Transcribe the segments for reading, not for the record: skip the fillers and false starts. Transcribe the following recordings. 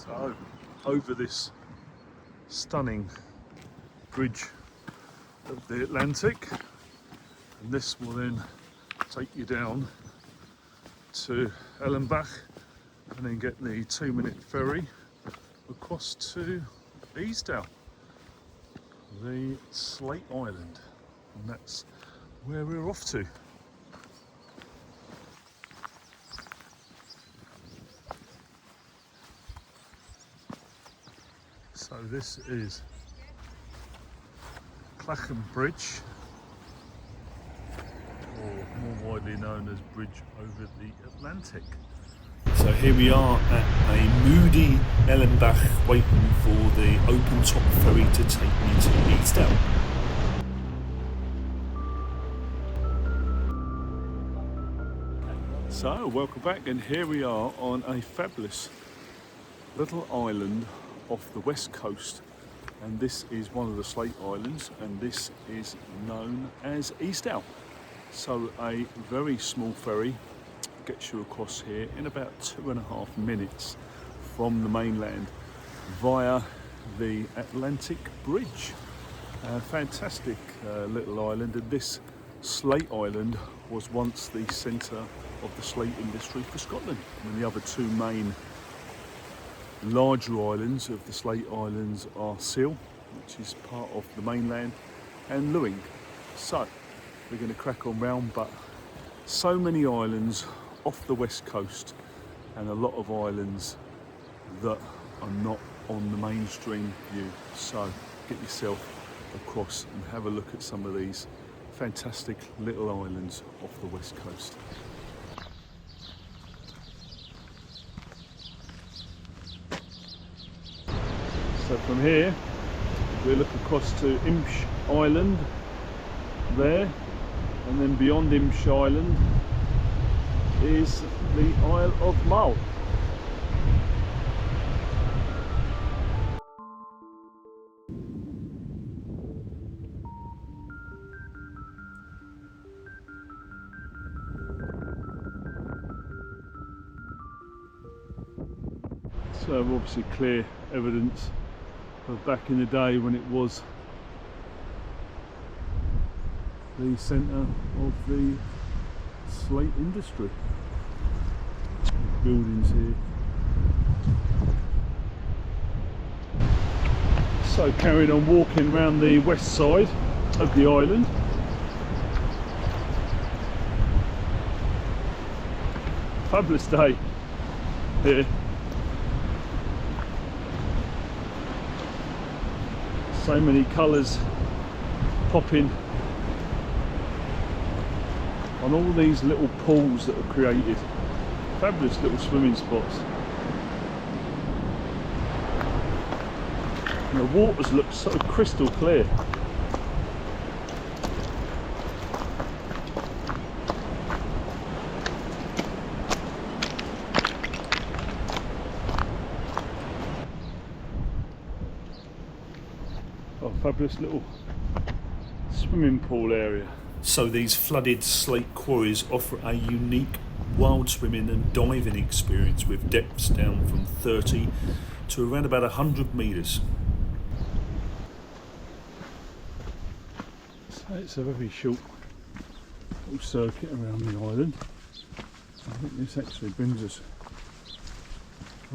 So, over this stunning bridge of the Atlantic, and this will then take you down to Ellenabeich and then get the 2-minute ferry across to Easdale, the Slate Island, and that's where we're off to. So this is Clachan Bridge, or more widely known as Bridge over the Atlantic. So here we are at a moody Ellenabeich, waiting for the open top ferry to take me to Easdale. So welcome back, and here we are on a fabulous little island off the west coast, and this is one of the Slate Islands, and this is known as Easdale. So a very small ferry gets you across here in about 2.5 minutes from the mainland via the Atlantic Bridge. A fantastic little island, and this Slate Island was once the centre of the slate industry for Scotland. And the other two main larger islands of the Slate Islands are Seal, which is part of the mainland, and Lewing. So we're going to crack on round, but so many islands off the west coast and a lot of islands that are not on the mainstream view. So get yourself across and have a look at some of these fantastic little islands off the west coast. So from here we look across to Imsh Island there, and then beyond Imsh Island is the Isle of Mull. So obviously clear evidence of back in the day when it was the centre of the slate industry. Buildings here. So carrying on walking around the west side of the island. Fabulous day here. So many colours popping on all these little pools that are created. Fabulous little swimming spots. And the waters look so crystal clear. Oh, fabulous little swimming pool area. So these flooded slate quarries offer a unique wild swimming and diving experience with depths down from 30 to around about 100 metres. So it's a very short little circuit around the island. I think this actually brings us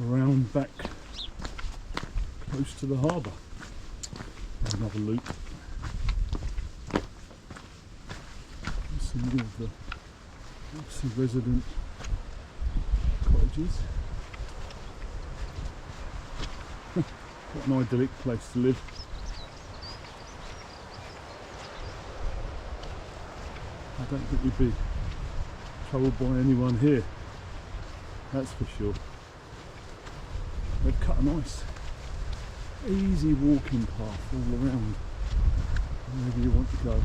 around back close to the harbour. Another loop. Some of the obviously resident cottages. What an idyllic place to live. I don't think you'd be troubled by anyone here, that's for sure. They've cut a nice easy walking path all around wherever you want to go.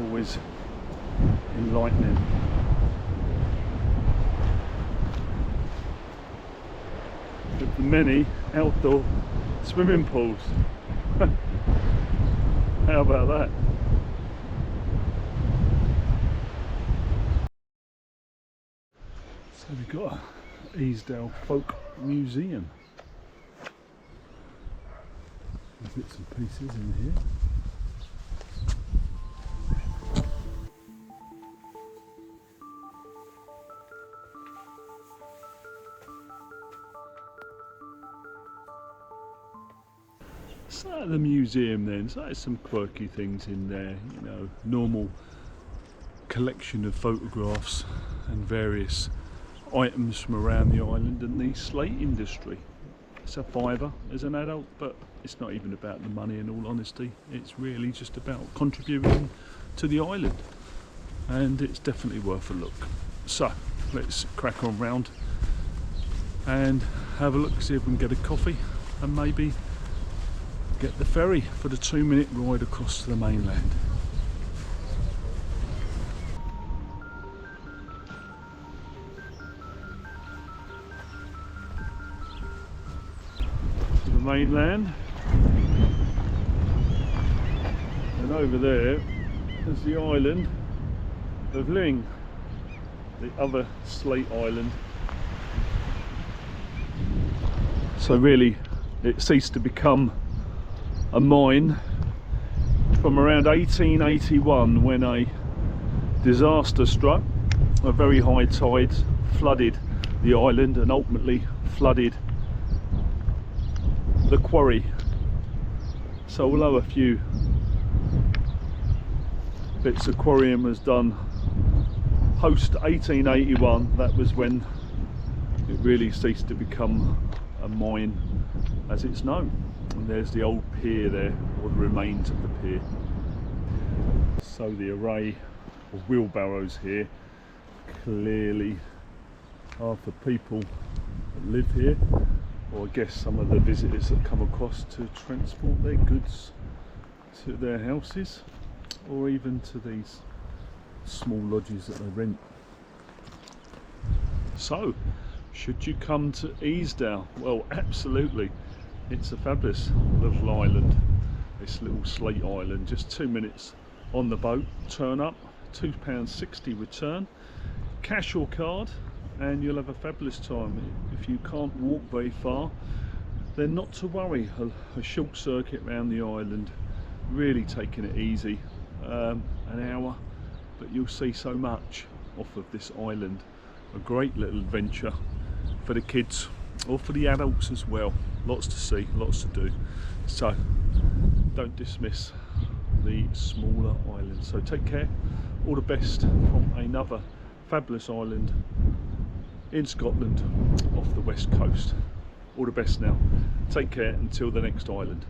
Always enlightening. of the many outdoor swimming pools. How about that? So we've got a Easdale Folk Museum. Bits and pieces in here. So the museum then, so there's some quirky things in there, you know, normal collection of photographs and various items from around the island and the slate industry. It's a fiver as an adult, but it's not even about the money, in all honesty. It's really just about contributing to the island, and it's definitely worth a look. So let's crack on round and have a look, see if we can get a coffee and maybe get the ferry for the 2-minute ride across to the mainland. To the mainland, and over there is the island of Ling, the other Slate island. So really it ceased to become a mine from around 1881, when a disaster struck. A very high tide flooded the island and ultimately flooded the quarry. So although a few bits of quarrying was done post 1881, that was when it really ceased to become a mine as it's known. And there's the old pier there, or the remains of the pier. So the array of wheelbarrows here clearly are for people that live here, or I guess some of the visitors that come across to transport their goods to their houses, or even to these small lodges that they rent. So, should you come to Easdale? Well, absolutely. It's a fabulous little island, this little slate island, just 2 minutes on the boat, turn up, £2.60 return, cash or card, and you'll have a fabulous time. If you can't walk very far, then not to worry, a short circuit around the island, really taking it easy, an hour, but you'll see so much off of this island. A great little adventure for the kids or for the adults as well. Lots to see, lots to do. So don't dismiss the smaller islands. So take care, all the best from another fabulous island in Scotland off the west coast. All the best now. Take care until the next island.